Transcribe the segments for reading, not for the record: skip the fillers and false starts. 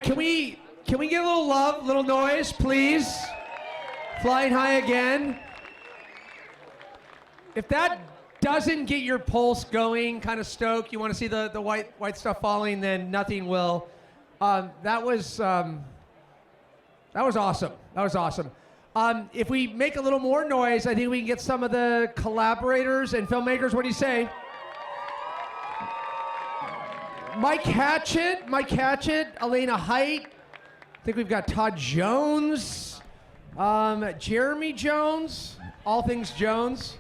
Can we get a little love, little noise, please? Flying high again. If that doesn't get your pulse going, kind of stoked, you want to see the white stuff falling, then nothing will. That was awesome. That was awesome. If we make a little more noise, I think we can get some of the collaborators and filmmakers. What do you say? Mike Hatchett, Elena Hight. I think we've got Todd Jones, Jeremy Jones, all things Jones.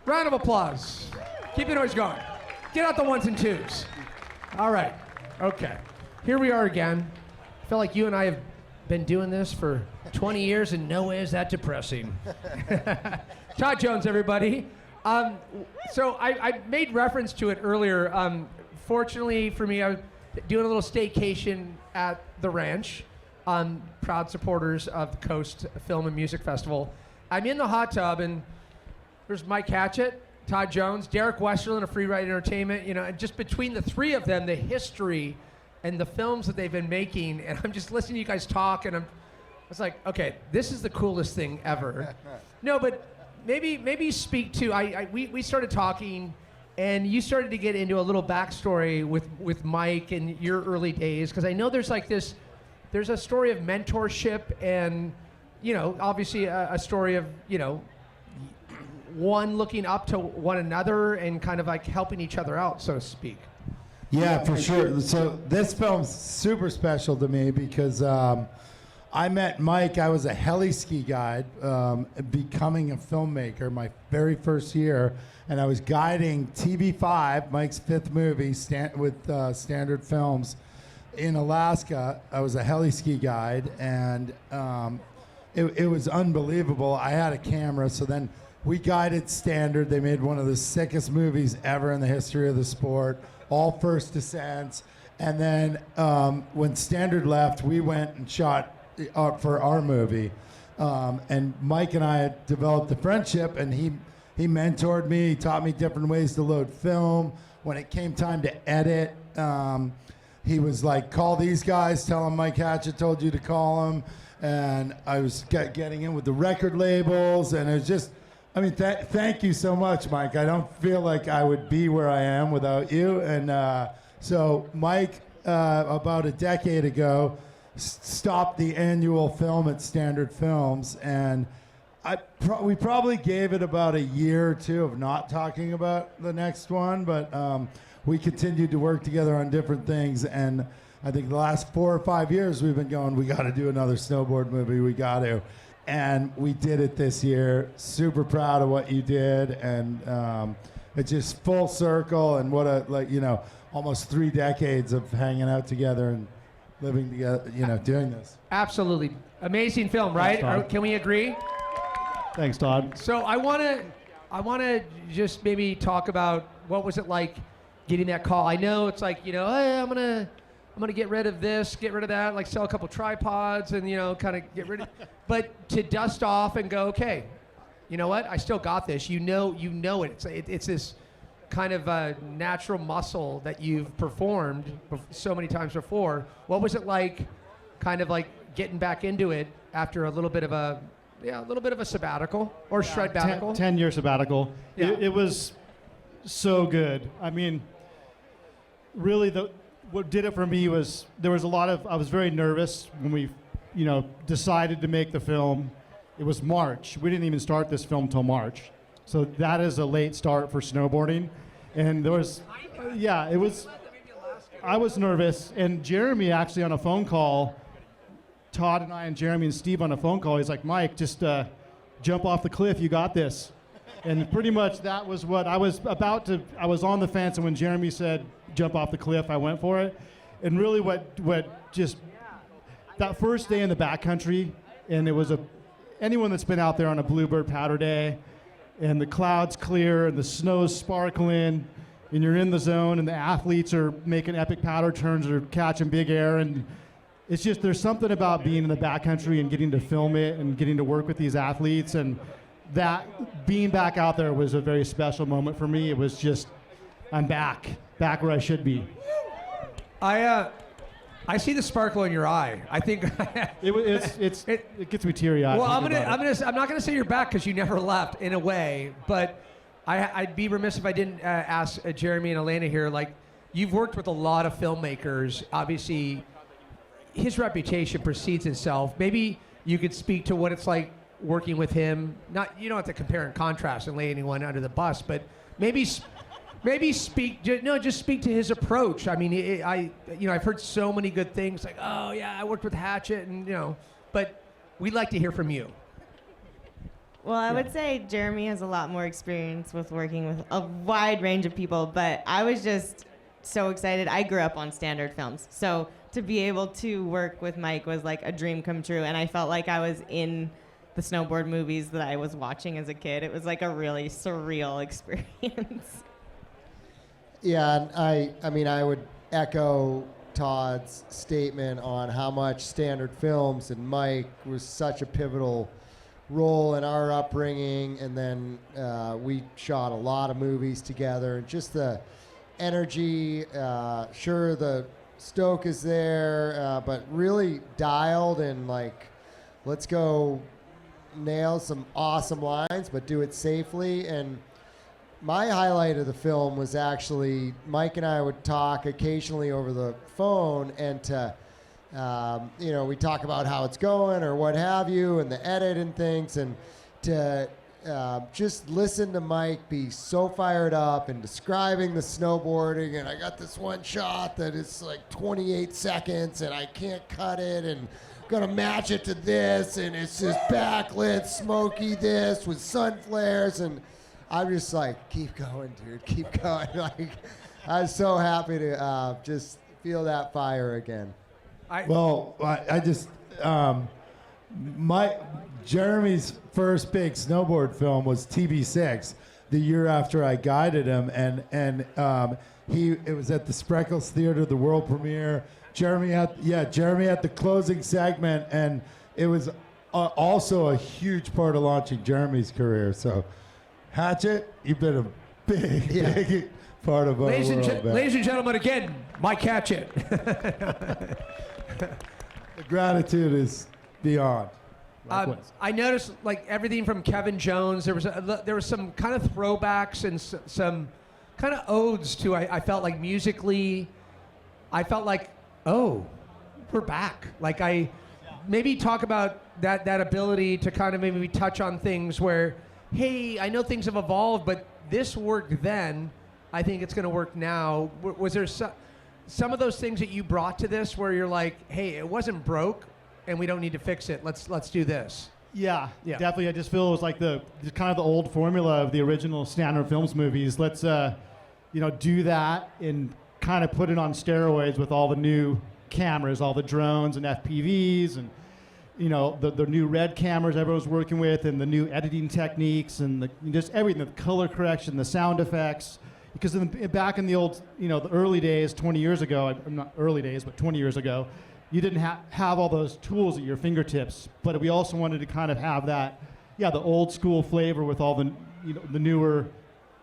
Round of applause. Keep the noise going. Get out the ones and twos. All right. Okay. Here we are again. I feel like you and I have been doing this for 20 years, and no way is that depressing. Todd Jones, everybody. So I made reference to it earlier. Fortunately for me, I was doing a little staycation at the ranch. Proud supporters of the Coast Film and Music Festival. I'm in the hot tub, and there's Mike Hatchett, Todd Jones, Derek Westerland of Free Ride Entertainment. You know, and just between the three of them, the history and the films that they've been making, and I'm just listening to you guys talk, and I was like, okay, this is the coolest thing ever. No, but maybe speak to, we started talking, and you started to get into a little backstory with Mike and your early days, because I know there's a story of mentorship and, you know, obviously a story of, you know, one looking up to one another and kind of like helping each other out, so to speak. Yeah, for sure. So this film's super special to me because I met Mike. I was a heli ski guide, becoming a filmmaker my very first year, and I was guiding TV5, Mike's fifth movie, with Standard Films in Alaska. I was a heli ski guide, and it was unbelievable. I had a camera, so then we guided Standard. They made one of the sickest movies ever in the history of the sport, all first descents. And then when Standard left, we went and shot for our movie. And Mike and I had developed a friendship, and he mentored me. He taught me different ways to load film. When it came time to edit, he was like, call these guys, tell them Mike Hatchett told you to call them. And I was getting in with the record labels, and it was just, I mean, thank you so much, Mike. I don't feel like I would be where I am without you. And so Mike, about a decade ago, stopped the annual film at Standard Films, and we probably gave it about a year or two of not talking about the next one, but we continued to work together on different things, and I think the last 4 or 5 years we've been going, we got to do another snowboard movie, we got to. And we did it this year. Super proud of what you did, and it's just full circle, and what a, almost 3 decades of hanging out together and living together, doing this. Absolutely. Amazing film, right? Can we agree? Thanks, Todd. So I want to just maybe talk about what was it like getting that call. I know it's like, hey, I'm gonna get rid of this, get rid of that, like sell a couple tripods and, kind of get rid of, but to dust off and go, okay, you know what? I still got this. You know it. It's this kind of a natural muscle that you've performed so many times before. What was it like, kind of like getting back into it after a little bit of a sabbatical or shred-batical? 10-year sabbatical. Yeah. It was so good. I mean, really what did it for me was I was very nervous when we, decided to make the film. It was March. We didn't even start this film till March. So that is a late start for snowboarding. And there was, I was nervous. And Jeremy actually on a phone call, Todd and I and Jeremy and Steve on a phone call, he's like, Mike, just jump off the cliff, you got this. And pretty much that was what I was on the fence, and when Jeremy said, jump off the cliff, I went for it. And really what just, that first day in the backcountry, and it was anyone that's been out there on a Bluebird powder day, and the clouds clear, and the snow's sparkling, and you're in the zone, and the athletes are making epic powder turns or catching big air, and it's just, there's something about being in the backcountry and getting to film it and getting to work with these athletes, and that being back out there was a very special moment for me. It was just, I'm back where I should be. I see the sparkle in your eye. I think. It gets me teary-eyed. Well, I'm not gonna say you're back because you never left in a way, but I'd be remiss if I didn't ask Jeremy and Elena here. Like, you've worked with a lot of filmmakers. Obviously, his reputation precedes itself. Maybe you could speak to what it's like working with him. You don't have to compare and contrast and lay anyone under the bus, but maybe speak to his approach. I mean, I've heard so many good things, like, oh yeah, I worked with Hatchett, and but we'd like to hear from you. Well, I would say Jeremy has a lot more experience with working with a wide range of people, but I was just so excited. I grew up on standard films, so to be able to work with Mike was like a dream come true, and I felt like I was in the snowboard movies that I was watching as a kid. It was like a really surreal experience. Yeah, and I mean, I would echo Todd's statement on how much standard films and Mike was such a pivotal role in our upbringing, and then we shot a lot of movies together, and just the energy, sure the stoke is there, but really dialed and like, let's go nail some awesome lines, but do it safely. And my highlight of the film was actually Mike and I would talk occasionally over the phone, and we talk about how it's going or what have you, and the edit and things, and to just listen to Mike be so fired up and describing the snowboarding, and I got this one shot that is like 28 seconds and I can't cut it, and gonna match it to this, and it's just backlit, smoky this with sun flares, and I'm just like, keep going, dude, keep going. Like, I'm so happy to just feel that fire again. Jeremy's first big snowboard film was TB6, the year after I guided him, and it was at the Spreckles Theater, the world premiere. Jeremy had the closing segment, and it was also a huge part of launching Jeremy's career. So, Hatchett, you've been a big part of our world. Ladies and gentlemen, again, Mike Hatchett. The gratitude is beyond. I noticed, like, everything from Kevin Jones. There was some kind of throwbacks and some kind of odes to. I felt like musically, I felt like, oh, we're back. Like, maybe talk about that ability to kind of maybe touch on things where, hey, I know things have evolved, but this worked then. I think it's going to work now. Was there some of those things that you brought to this where you're like, hey, it wasn't broke, and we don't need to fix it. Let's do this. Yeah, definitely. I just feel it was like the kind of the old formula of the original standard films movies. Let's do that and kind of put it on steroids with all the new cameras, all the drones and FPVs, and the new red cameras everyone's working with, and the new editing techniques, and just everything, the color correction, the sound effects. Because back in the old, the early days, 20 years ago, not early days, but 20 years ago, you didn't have all those tools at your fingertips. But we also wanted to kind of have that, the old school flavor with all the, the newer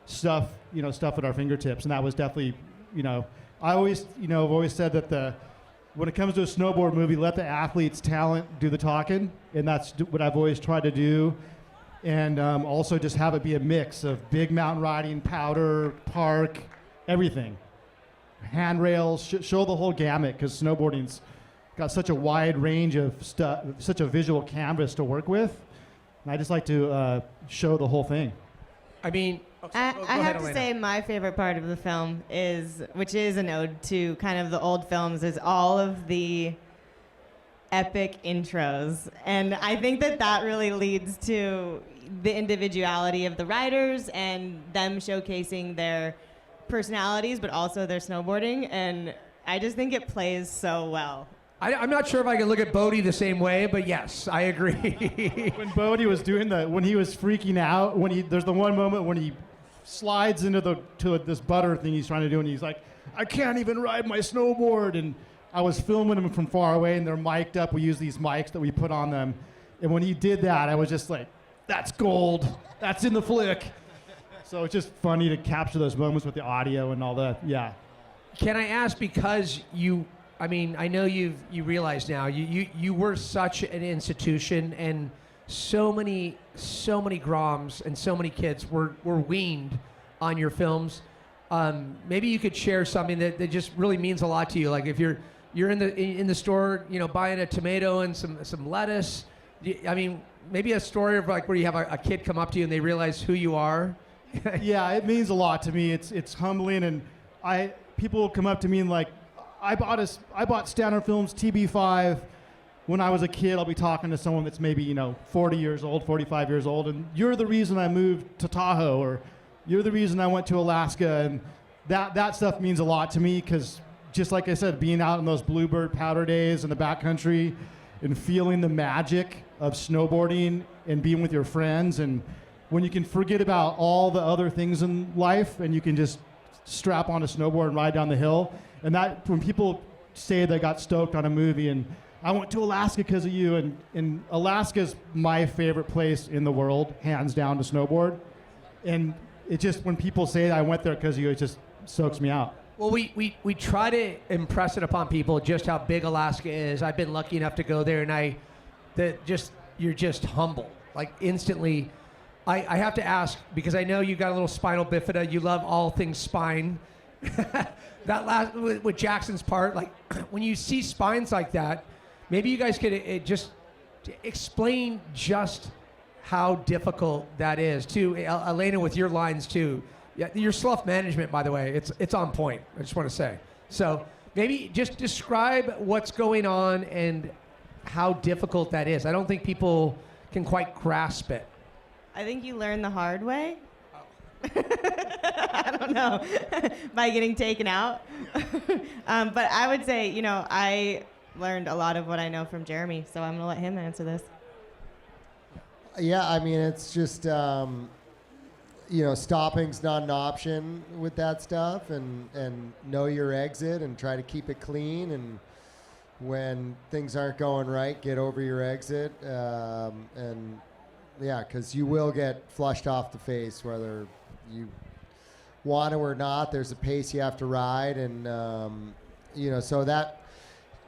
stuff, stuff at our fingertips. And that was definitely, I always, I've always said that when it comes to a snowboard movie, let the athlete's talent do the talking. And that's what I've always tried to do. And also just have it be a mix of big mountain riding, powder, park, everything. Handrails, show the whole gamut, because snowboarding's got such a wide range of stuff, such a visual canvas to work with. And I just like to show the whole thing. I mean, I have to say my favorite part of the film which is an ode to kind of the old films, is all of the epic intros. And I think that really leads to the individuality of the riders and them showcasing their personalities, but also their snowboarding. And I just think it plays so well. I'm not sure if I can look at Bodie the same way, but yes, I agree. When Bodie was doing when he was freaking out, there's the one moment when he slides into this butter thing he's trying to do, and he's like, I can't even ride my snowboard. And I was filming him from far away, and they're mic'd up. We use these mics that we put on them. And when he did that, I was just like, that's gold. That's in the flick. So it's just funny to capture those moments with the audio and all that. Yeah. Can I ask, because you I mean, I know you realize now you were such an institution, and so many groms and so many kids were weaned on your films. Maybe you could share something that just really means a lot to you. Like if you're in the store, buying a tomato and some lettuce. I mean, maybe a story of like where you have a kid come up to you and they realize who you are. Yeah, it means a lot to me. It's humbling, and people will come up to me and like, I bought Standard Films TB5 when I was a kid. I'll be talking to someone that's maybe 40 years old, 45 years old, and you're the reason I moved to Tahoe, or you're the reason I went to Alaska, and that stuff means a lot to me because just like I said, being out in those bluebird powder days in the backcountry and feeling the magic of snowboarding and being with your friends, and when you can forget about all the other things in life and you can just strap on a snowboard and ride down the hill. And that, when people say they got stoked on a movie and I went to Alaska because of you, and Alaska's my favorite place in the world, hands down, to snowboard. And it just, when people say I went there because of you, it just soaks me out. Well, we try to impress it upon people just how big Alaska is. I've been lucky enough to go there, and you're just humble. Like instantly, I have to ask, because I know you got a little spinal bifida. You love all things spine. That last with Jackson's part, like when you see spines like that, maybe you guys could just explain just how difficult that is. To Elena, with your lines too. Yeah, your slough management, by the way, it's on point. I just want to say. So maybe just describe what's going on and how difficult that is. I don't think people can quite grasp it. I think you learn the hard way. I don't know, by getting taken out. But I would say, I learned a lot of what I know from Jeremy, so I'm going to let him answer this. Yeah, I mean, it's just, stopping's not an option with that stuff, and know your exit and try to keep it clean. And when things aren't going right, get over your exit. And yeah, because you will get flushed off the face, whether you want to or not. There's a pace you have to ride, and so that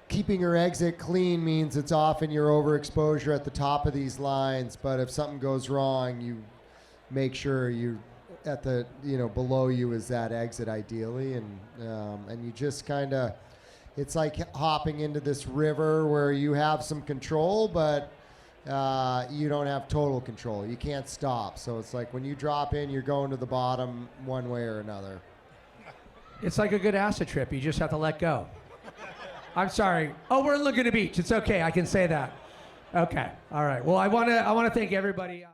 keeping your exit clean means it's often your overexposure at the top of these lines. But if something goes wrong, you make sure you at the below you is that exit ideally, and you just kind of, it's like hopping into this river where you have some control, but you don't have total control. You can't stop. So it's like when you drop in, you're going to the bottom one way or another. It's like a good acid trip. You just have to let go. I'm sorry. Oh, we're in Laguna Beach. It's okay. I can say that. Okay. All right. Well, I want to thank everybody.